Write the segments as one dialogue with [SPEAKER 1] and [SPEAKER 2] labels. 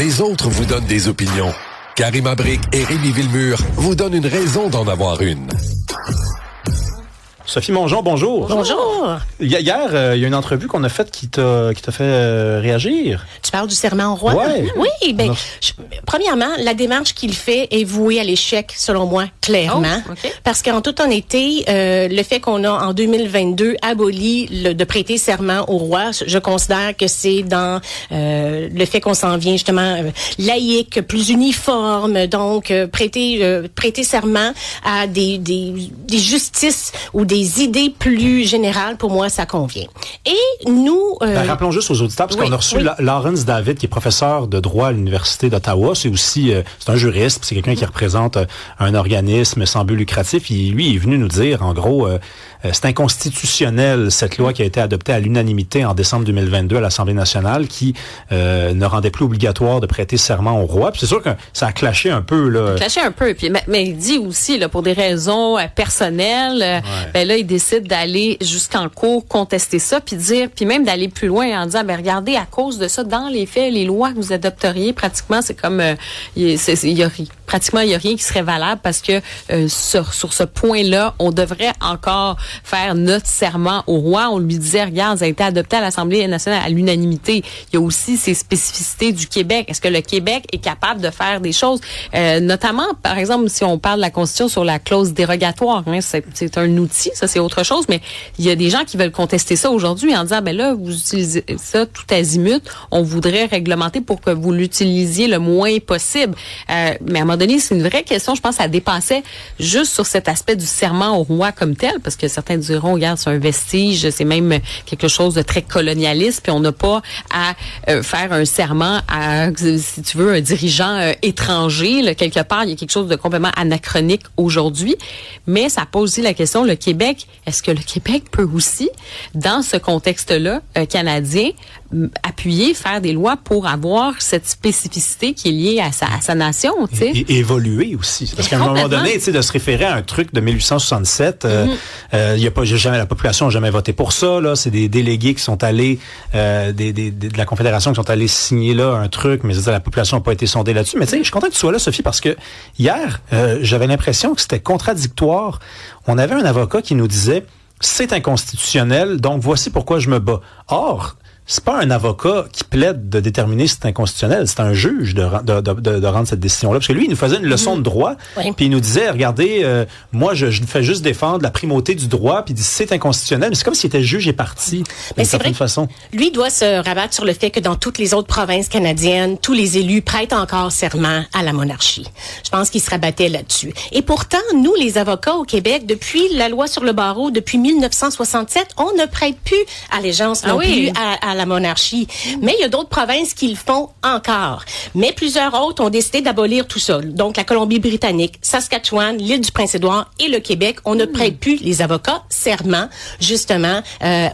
[SPEAKER 1] Les autres vous donnent des opinions. Karim Abric et Rémi Villemur vous donnent une raison d'en avoir une.
[SPEAKER 2] Sophie Mongeon, bonjour.
[SPEAKER 3] Bonjour.
[SPEAKER 2] Hier, il y a une entrevue qu'on a faite qui t'a fait réagir.
[SPEAKER 3] Tu parles du serment au roi?
[SPEAKER 2] Ouais.
[SPEAKER 3] Oui, premièrement, la démarche qu'il fait est vouée à l'échec, selon moi, clairement.
[SPEAKER 4] Oh, okay.
[SPEAKER 3] Parce qu'en toute honnêteté, le fait qu'on a, en 2022, aboli de prêter serment au roi, je considère que c'est dans le fait qu'on s'en vient, justement, laïque, plus uniforme, donc prêter serment à des justices ou des idées plus générales, pour moi, ça convient. Et nous...
[SPEAKER 2] rappelons juste aux auditeurs, parce qu'on a reçu Lawrence David, qui est professeur de droit à l'Université d'Ottawa. C'est aussi, c'est un juriste, c'est quelqu'un qui représente un organisme sans but lucratif. Lui, il est venu nous dire, en gros, c'est inconstitutionnel, cette loi qui a été adoptée à l'unanimité en décembre 2022 à l'Assemblée nationale, qui ne rendait plus obligatoire de prêter serment au roi. Puis c'est sûr que ça a clashé un peu, là.
[SPEAKER 4] Clashé un peu. Puis, mais il dit aussi, là, pour des raisons personnelles, là, il décide d'aller jusqu'en cour, contester ça, puis dire, puis même d'aller plus loin en disant, regardez, à cause de ça, dans les faits, les lois que vous adopteriez, pratiquement, c'est comme, pratiquement, il y a rien qui serait valable parce que sur ce point-là, on devrait encore faire notre serment au roi. On lui disait, regarde, ça a été adopté à l'Assemblée nationale à l'unanimité. Il y a aussi ces spécificités du Québec. Est-ce que le Québec est capable de faire des choses? Notamment, par exemple, si on parle de la Constitution sur la clause dérogatoire, c'est un outil, ça c'est autre chose, mais il y a des gens qui veulent contester ça aujourd'hui en disant, là, vous utilisez ça tout azimut, on voudrait réglementer pour que vous l'utilisiez le moins possible. Mais à un moment donné, c'est une vraie question, je pense, ça dépassait juste sur cet aspect du serment au roi comme tel, parce que certains diront, regarde, c'est un vestige, c'est même quelque chose de très colonialiste, puis on n'a pas à faire un serment à, si tu veux, un dirigeant étranger, là, quelque part, il y a quelque chose de complètement anachronique aujourd'hui, mais ça pose aussi la question, le Québec, est-ce que le Québec peut aussi, dans ce contexte-là canadien, appuyer, faire des lois pour avoir cette spécificité qui est liée à sa nation, tu sais.
[SPEAKER 2] Et évoluer aussi. Parce qu'à un moment donné, tu sais, de se référer à un truc de 1867, il y a pas jamais, la population n'a jamais voté pour ça, là. C'est des délégués qui sont allés, de la Confédération qui sont allés signer là un truc, mais la population n'a pas été sondée là-dessus. Mais tu sais, je suis content que tu sois là, Sophie, parce que hier, j'avais l'impression que c'était contradictoire. On avait un avocat qui nous disait, c'est inconstitutionnel, donc voici pourquoi je me bats. Or, c'est pas un avocat qui plaide de déterminer si c'est inconstitutionnel, c'est un juge de rendre cette décision-là. Parce que lui, il nous faisait une leçon de droit, puis il nous disait, regardez, moi, je fais juste défendre la primauté du droit, puis il dit, c'est inconstitutionnel, mais c'est comme s'il était juge et parti, d'une certaine façon.
[SPEAKER 3] Lui doit se rabattre sur le fait que dans toutes les autres provinces canadiennes, tous les élus prêtent encore serment à la monarchie. Je pense qu'il se rabattait là-dessus. Et pourtant, nous, les avocats au Québec, depuis la loi sur le barreau, depuis 1967, on ne prête plus allégeance non plus à la monarchie. Mais il y a d'autres provinces qui le font encore. Mais plusieurs autres ont décidé d'abolir tout ça. Donc, la Colombie-Britannique, Saskatchewan, l'île du Prince-Édouard et le Québec, on ne prête plus les avocats serment, justement,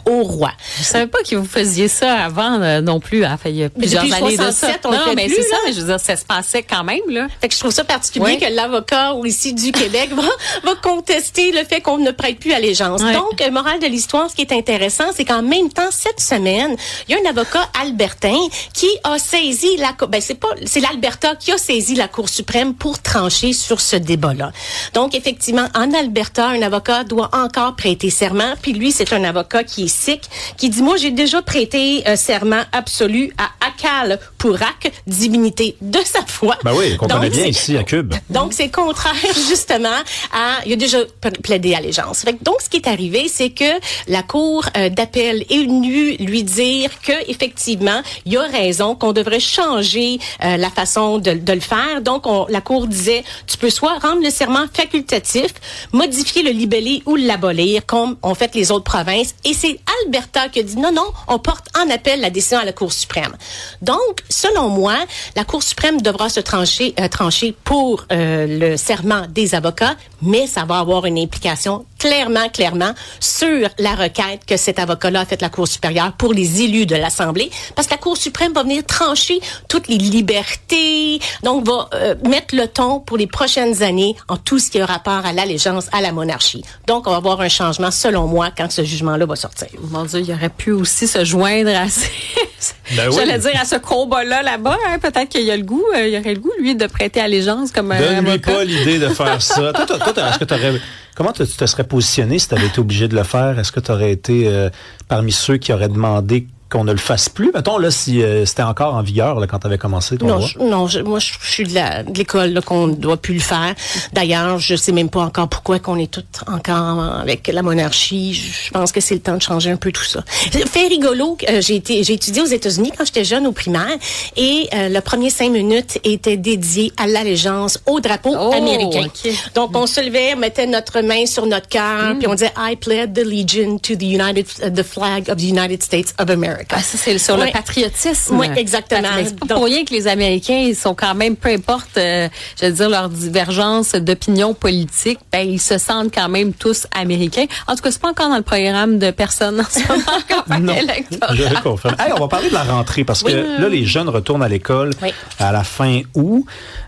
[SPEAKER 3] au roi.
[SPEAKER 4] Je savais pas que vous faisiez ça avant non plus. Enfin, il y a plusieurs années de ça.
[SPEAKER 3] On non,
[SPEAKER 4] mais
[SPEAKER 3] plus,
[SPEAKER 4] c'est ça, mais je veux dire, ça se passait quand même, là.
[SPEAKER 3] Fait que je trouve ça particulier que l'avocat ici du Québec va contester le fait qu'on ne prête plus allégeance. Donc, morale de l'histoire, ce qui est intéressant, c'est qu'en même temps, cette semaine, il y a un avocat albertain qui a saisi c'est l'Alberta qui a saisi la Cour suprême pour trancher sur ce débat-là. Donc, effectivement, en Alberta, un avocat doit encore prêter serment. Puis lui, c'est un avocat qui est sikh, qui dit, moi, j'ai déjà prêté serment absolu à Akal Purak, divinité de sa foi.
[SPEAKER 2] Ben oui, qu'on connaît bien ici à Cube.
[SPEAKER 3] Donc, c'est contraire, justement, il a déjà plaidé allégeance. Fait que, donc, ce qui est arrivé, c'est que la Cour d'appel est venue lui dire que effectivement, il y a raison, qu'on devrait changer la façon de le faire. Donc, la Cour disait, tu peux soit rendre le serment facultatif, modifier le libellé ou l'abolir, comme ont fait les autres provinces. Et c'est Alberta qui a dit, non, on porte en appel la décision à la Cour suprême. Donc, selon moi, la Cour suprême devra se trancher pour le serment des avocats, mais ça va avoir une implication clairement sur la requête que cet avocat-là a faite la Cour supérieure pour les élus de l'Assemblée, parce que la Cour suprême va venir trancher toutes les libertés, donc va mettre le ton pour les prochaines années en tout ce qui a rapport à l'allégeance à la monarchie. Donc, on va avoir un changement, selon moi, quand ce jugement-là va sortir.
[SPEAKER 4] Mon Dieu, il aurait pu aussi se joindre à J'allais dire à ce combat-là là-bas, hein, peut-être qu'il y a le goût, il y aurait le goût, lui, de prêter allégeance comme
[SPEAKER 2] Donne-lui
[SPEAKER 4] avocat.
[SPEAKER 2] pas l'idée de faire ça. Toi, est-ce que comment tu te serais positionné si tu avais été obligé de le faire? Est-ce que tu aurais été parmi ceux qui auraient demandé qu'on ne le fasse plus? Mettons, là, si c'était encore en vigueur là, quand tu avais commencé ton droit.
[SPEAKER 3] Moi, je suis de l'école là, qu'on ne doit plus le faire. D'ailleurs, je sais même pas encore pourquoi qu'on est tous encore avec la monarchie. Je pense que c'est le temps de changer un peu tout ça. Fait rigolo, j'ai étudié aux États-Unis quand j'étais jeune au primaire et le premier 5 minutes était dédié à l'allégeance au drapeau américain.
[SPEAKER 4] Okay.
[SPEAKER 3] Donc, on se levait, on mettait notre main sur notre cœur, puis on disait I pledge allegiance to the flag of the United States of America.
[SPEAKER 4] Ah, ça, c'est sur le patriotisme.
[SPEAKER 3] Oui, exactement.
[SPEAKER 4] C'est pas pour rien que les Américains, ils sont quand même, peu importe, je veux dire, leur divergence d'opinion politique, ben, ils se sentent quand même tous américains. En tout cas, c'est pas encore dans le programme de personne en ce moment en campagne électorale.
[SPEAKER 2] Je le confirme. Hey, on va parler de la rentrée parce que là, les jeunes retournent à l'école à la fin août.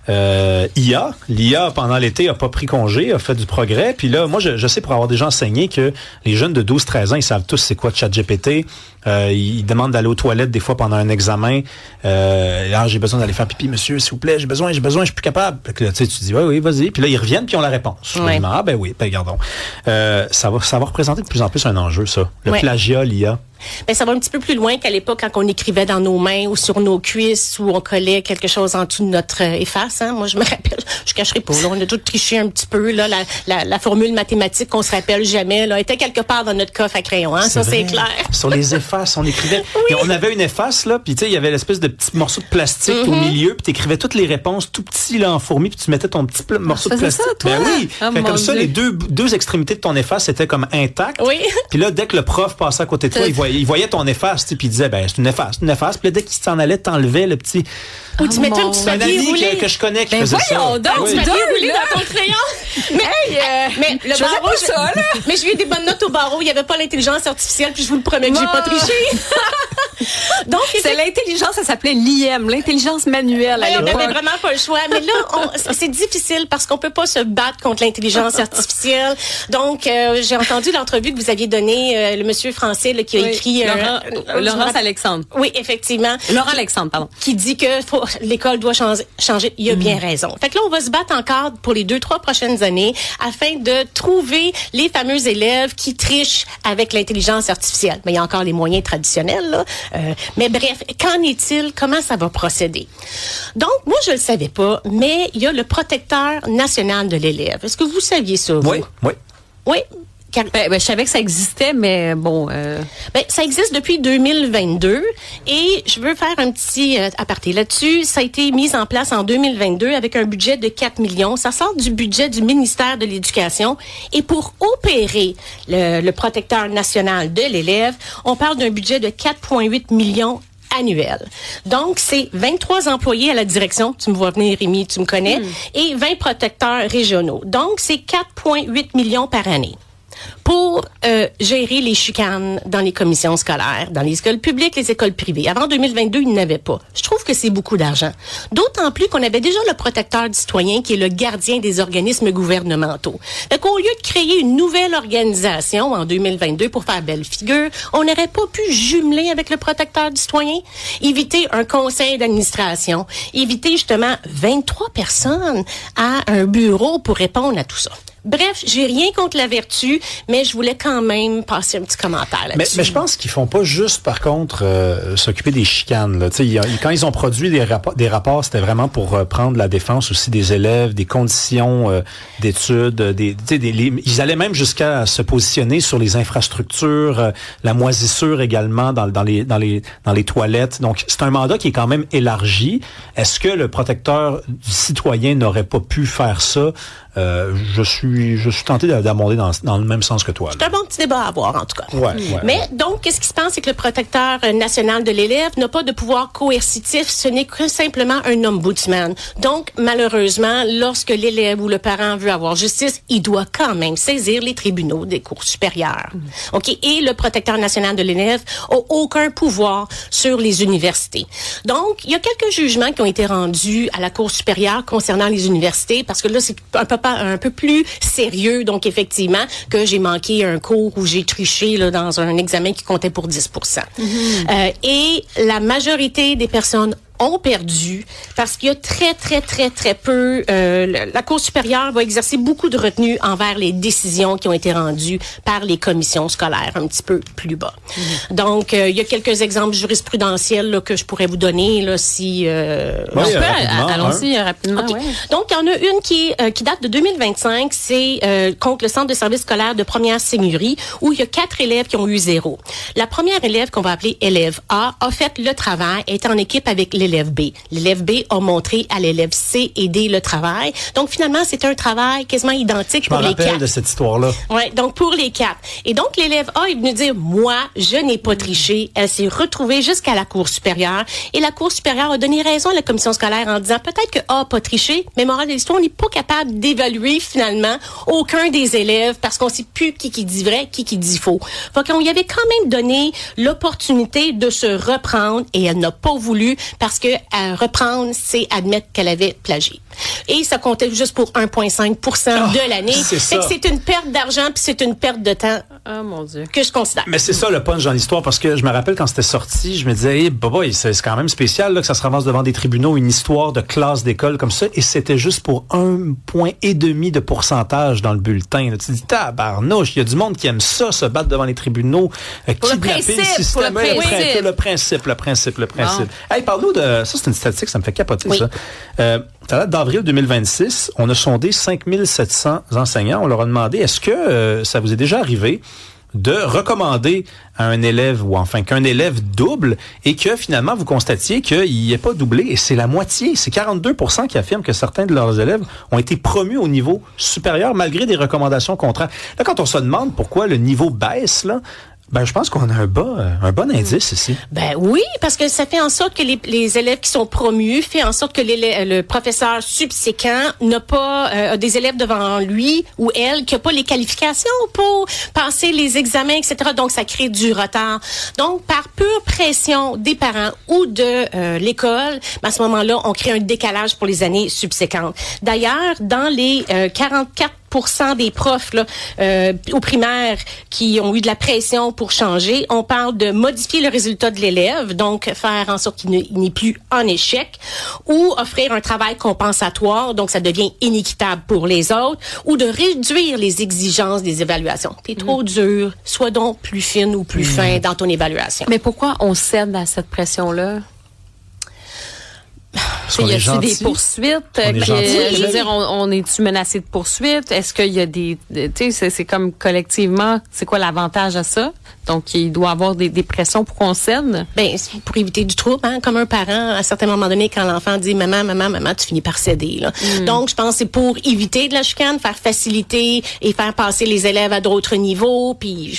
[SPEAKER 2] L'IA, pendant l'été, a pas pris congé, a fait du progrès. Puis là, moi, je sais pour avoir déjà enseigné que les jeunes de 12-13 ans, ils savent tous c'est quoi ChatGPT. Ils demandent d'aller aux toilettes des fois pendant un examen. Alors, j'ai besoin d'aller faire pipi, monsieur, s'il vous plaît, j'ai besoin, je suis plus capable. Fait que là, tu dis, oui, vas-y. Puis là, ils reviennent, puis ils ont la réponse.
[SPEAKER 3] Ouais.
[SPEAKER 2] Ben oui, regardons. Ça va représenter de plus en plus un enjeu, ça. Le plagiat, l'IA.
[SPEAKER 3] Ben, ça va un petit peu plus loin qu'à l'époque quand on écrivait dans nos mains ou sur nos cuisses ou on collait quelque chose en dessous de notre efface. Hein. Moi, je me rappelle, je cacherai pas, là, on a tout triché un petit peu. Là, la formule mathématique qu'on se rappelle jamais là, était quelque part dans notre coffre à crayon. Hein. Ça, c'est clair.
[SPEAKER 2] Sur les effaces, on écrivait. Et on avait une efface, là, puis tu sais, il y avait l'espèce de petit morceau de plastique au milieu, puis tu écrivais toutes les réponses tout petit là, en fourmi, puis tu mettais ton petit morceau de plastique.
[SPEAKER 4] Ça, toi?
[SPEAKER 2] Ben oui.
[SPEAKER 4] Oh,
[SPEAKER 2] comme ça, les deux extrémités de ton efface étaient comme intactes.
[SPEAKER 3] Oui.
[SPEAKER 2] Puis là, dès que le prof passait à côté de toi, il voyait ton efface, puis il disait, ben c'est une efface. Puis là, dès qu'il s'en allait, t'enlevais le petit.
[SPEAKER 3] Ou tu mettais un petit
[SPEAKER 2] C'est un
[SPEAKER 3] papier
[SPEAKER 2] ami
[SPEAKER 3] roulé.
[SPEAKER 2] que je connais qui
[SPEAKER 4] Ben
[SPEAKER 2] faisait ça.
[SPEAKER 4] voyons donc,
[SPEAKER 3] Un
[SPEAKER 4] tu
[SPEAKER 3] petit papier
[SPEAKER 4] donnes,
[SPEAKER 3] roulé
[SPEAKER 4] là.
[SPEAKER 3] dans ton crayon. Mais le
[SPEAKER 4] je faisais
[SPEAKER 3] barreau,
[SPEAKER 4] pas ça, là.
[SPEAKER 3] Mais j'ai eu des bonnes notes au barreau. Il n'y avait pas l'intelligence artificielle, puis je vous le promets que j'ai pas triché. Donc,
[SPEAKER 4] C'est l'intelligence, ça s'appelait l'IM, l'intelligence manuelle à
[SPEAKER 3] on
[SPEAKER 4] l'époque.
[SPEAKER 3] n'avait vraiment pas le choix. Mais là, c'est difficile parce qu'on peut pas se battre contre l'intelligence artificielle. Donc, j'ai entendu l'entrevue que vous aviez donnée, le monsieur français là, qui a écrit...
[SPEAKER 4] Laurence Alexandre.
[SPEAKER 3] Oui, effectivement.
[SPEAKER 4] Laurent Alexandre, pardon.
[SPEAKER 3] Qui dit que l'école doit changer. Il a bien raison. Fait que là, on va se battre encore pour les 2-3 prochaines années afin de trouver les fameux élèves qui trichent avec l'intelligence artificielle. Mais il y a encore les moyens traditionnels, là. Mais bref, qu'en est-il? Comment ça va procéder? Donc, moi, je le savais pas, mais il y a le protecteur national de l'élève. Est-ce que vous saviez ça, vous?
[SPEAKER 2] Oui.
[SPEAKER 3] Oui.
[SPEAKER 4] Ben, je savais que ça existait, mais bon...
[SPEAKER 3] Ben, ça existe depuis 2022 et je veux faire un petit aparté là-dessus. Ça a été mis en place en 2022 avec un budget de 4 millions. Ça sort du budget du ministère de l'Éducation et pour opérer le protecteur national de l'élève, on parle d'un budget de 4,8 millions annuel. Donc, c'est 23 employés à la direction, tu me vois venir, Rémi, tu me connais, et 20 protecteurs régionaux. Donc, c'est 4,8 millions par année pour gérer les chicanes dans les commissions scolaires, dans les écoles publiques, les écoles privées. Avant 2022, ils n'avaient pas. Je trouve que c'est beaucoup d'argent. D'autant plus qu'on avait déjà le protecteur du citoyen qui est le gardien des organismes gouvernementaux. Donc, au lieu de créer une nouvelle organisation en 2022 pour faire belle figure, on n'aurait pas pu jumeler avec le protecteur du citoyen, éviter un conseil d'administration, éviter justement 23 personnes à un bureau pour répondre à tout ça. Bref, j'ai rien contre la vertu, mais je voulais quand même passer un petit commentaire là-dessus.
[SPEAKER 2] Mais je pense qu'ils font pas juste, par contre, s'occuper des chicanes. Là. Quand ils ont produit des rapports, c'était vraiment pour prendre la défense aussi des élèves, des conditions d'études. Ils allaient même jusqu'à se positionner sur les infrastructures, la moisissure également dans les toilettes. Donc, c'est un mandat qui est quand même élargi. Est-ce que le protecteur du citoyen n'aurait pas pu faire ça? Je suis tenté d'abonder dans le même sens que toi.
[SPEAKER 3] C'est un bon petit débat à avoir, en tout cas.
[SPEAKER 2] Ouais,
[SPEAKER 3] Mais donc, qu'est-ce qui se passe? C'est que le protecteur national de l'élève n'a pas de pouvoir coercitif. Ce n'est que simplement un ombudsman. Donc, malheureusement, lorsque l'élève ou le parent veut avoir justice, il doit quand même saisir les tribunaux des cours supérieurs. OK? Et le protecteur national de l'élève n'a aucun pouvoir sur les universités. Donc, il y a quelques jugements qui ont été rendus à la Cour supérieure concernant les universités, parce que là, c'est un peu plus sérieux. Donc, effectivement, que j'ai manqué un cours ou j'ai triché là, dans un examen qui comptait pour 10%. Et la majorité des personnes ont perdu parce qu'il y a très peu... la Cour supérieure va exercer beaucoup de retenue envers les décisions qui ont été rendues par les commissions scolaires un petit peu plus bas. Donc, il y a quelques exemples jurisprudentiels là, que je pourrais vous donner là, si...
[SPEAKER 4] Allons-y rapidement.
[SPEAKER 3] Okay.
[SPEAKER 4] Ouais.
[SPEAKER 3] Donc, il y en a une qui date de 2025, c'est contre le Centre de services scolaires de première seigneurie, où il y a 4 élèves qui ont eu 0. La première élève, qu'on va appeler élève A, a fait le travail, est en équipe avec l'élève B. L'élève B a montré à l'élève C et D le travail. Donc, finalement, c'est un travail quasiment identique pour les 4. Je me rappelle
[SPEAKER 2] de cette histoire-là.
[SPEAKER 3] Ouais, donc pour les 4. Et donc, l'élève A est venu dire, moi, je n'ai pas triché. Elle s'est retrouvée jusqu'à la Cour supérieure. Et la Cour supérieure a donné raison à la commission scolaire en disant, peut-être que A n'a pas triché, mais morale de l'histoire, on n'est pas capable d'évaluer, finalement, aucun des élèves parce qu'on ne sait plus qui dit vrai, qui dit faux. Fait qu'on y avait quand même donné l'opportunité de se reprendre et elle n'a pas voulu parce que reprendre, c'est admettre qu'elle avait plagié. Et ça comptait juste pour 1,5% de l'année. Fait que c'est une perte d'argent puis c'est une perte de temps.
[SPEAKER 4] Oh mon Dieu.
[SPEAKER 3] Que je considère.
[SPEAKER 2] Mais c'est ça le punch dans l'histoire parce que je me rappelle quand c'était sorti, je me disais, hey, c'est quand même spécial là, que ça se ramasse devant des tribunaux, une histoire de classe d'école comme ça, et c'était juste pour 1,5 point de pourcentage dans le bulletin. Là, tu dis, tabarnouche, il y a du monde qui aime ça, se battre devant les tribunaux, kidnapper le système, le principe. Hey, parle-nous de ça, c'est une statistique, ça me fait capoter ça. À la date d'avril 2026, on a sondé 5700 enseignants. On leur a demandé, est-ce que ça vous est déjà arrivé de recommander à un élève, ou enfin qu'un élève double, et que finalement vous constatiez qu'il n'est pas doublé, et c'est la moitié, c'est 42% qui affirment que certains de leurs élèves ont été promus au niveau supérieur malgré des recommandations contraires. Là, quand on se demande pourquoi le niveau baisse, là, je pense qu'on a un bon indice ici.
[SPEAKER 3] Ben oui, parce que ça fait en sorte que les élèves qui sont promus, fait en sorte que le professeur subséquent n'a pas des élèves devant lui ou elle qui n'a pas les qualifications pour passer les examens, etc. Donc, ça crée du retard. Donc, par pure pression des parents ou de l'école, à ce moment-là, on crée un décalage pour les années subséquentes. D'ailleurs, dans les 44% des profs là, au primaire qui ont eu de la pression pour changer, on parle de modifier le résultat de l'élève, donc faire en sorte qu'il n'est plus en échec, ou offrir un travail compensatoire, donc ça devient inéquitable pour les autres, ou de réduire les exigences des évaluations. T'es trop dur, sois donc plus fine ou plus fin dans ton évaluation.
[SPEAKER 4] Mais pourquoi on cède à cette pression-là? Il y a des poursuites? Je veux dire, on est-tu menacé de poursuites? Est-ce qu'il y a des... Tu sais, c'est comme collectivement, c'est quoi l'avantage à ça? Donc, il doit y avoir des pressions pour qu'on cède?
[SPEAKER 3] Ben, pour éviter du trouble, hein, comme un parent, à un certain moment donné, quand l'enfant dit « Maman, tu finis par céder. » là. Donc, je pense que c'est pour éviter de la chicane, faire faciliter et faire passer les élèves à d'autres niveaux, puis...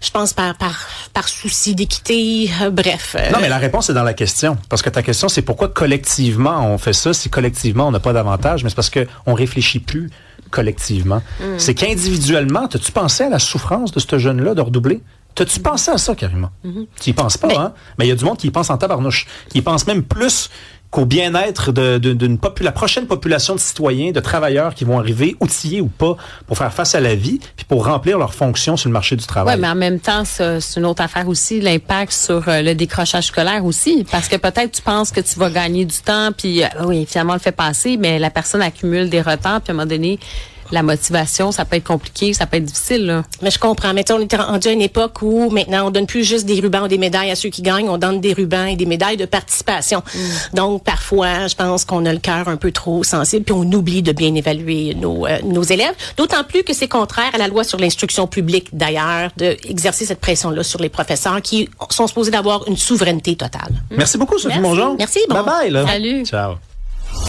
[SPEAKER 3] Je pense par souci d'équité, bref.
[SPEAKER 2] Non, mais la réponse est dans la question. Parce que ta question, c'est pourquoi collectivement on fait ça, si collectivement on n'a pas d'avantage, mais c'est parce qu'on réfléchit plus collectivement. C'est qu'individuellement, t'as-tu pensé à la souffrance de ce jeune-là de redoubler? T'as-tu pensé à ça, carrément? Tu y penses pas, hein? Mais il y a du monde qui y pense en tabarnouche. Qui y pense même plus qu'au bien-être la prochaine population de citoyens, de travailleurs qui vont arriver, outillés ou pas, pour faire face à la vie, puis pour remplir leurs fonctions sur le marché du travail.
[SPEAKER 4] Oui, mais en même temps, c'est une autre affaire aussi, l'impact sur le décrochage scolaire aussi, parce que peut-être tu penses que tu vas gagner du temps, puis oui, finalement, on le fait passer, mais la personne accumule des retards, puis à un moment donné, la motivation, ça peut être compliqué, ça peut être difficile, là.
[SPEAKER 3] Mais je comprends. Mais on est rendu à une époque où maintenant, on donne plus juste des rubans ou des médailles à ceux qui gagnent, on donne des rubans et des médailles de participation. Donc, parfois, je pense qu'on a le cœur un peu trop sensible puis on oublie de bien évaluer nos élèves. D'autant plus que c'est contraire à la loi sur l'instruction publique, d'ailleurs, d'exercer cette pression-là sur les professeurs qui sont supposés d'avoir une souveraineté totale.
[SPEAKER 2] Merci beaucoup, Sophie Mongeon.
[SPEAKER 3] Merci. Bon.
[SPEAKER 2] Bye-bye, là.
[SPEAKER 4] Salut.
[SPEAKER 2] Ciao.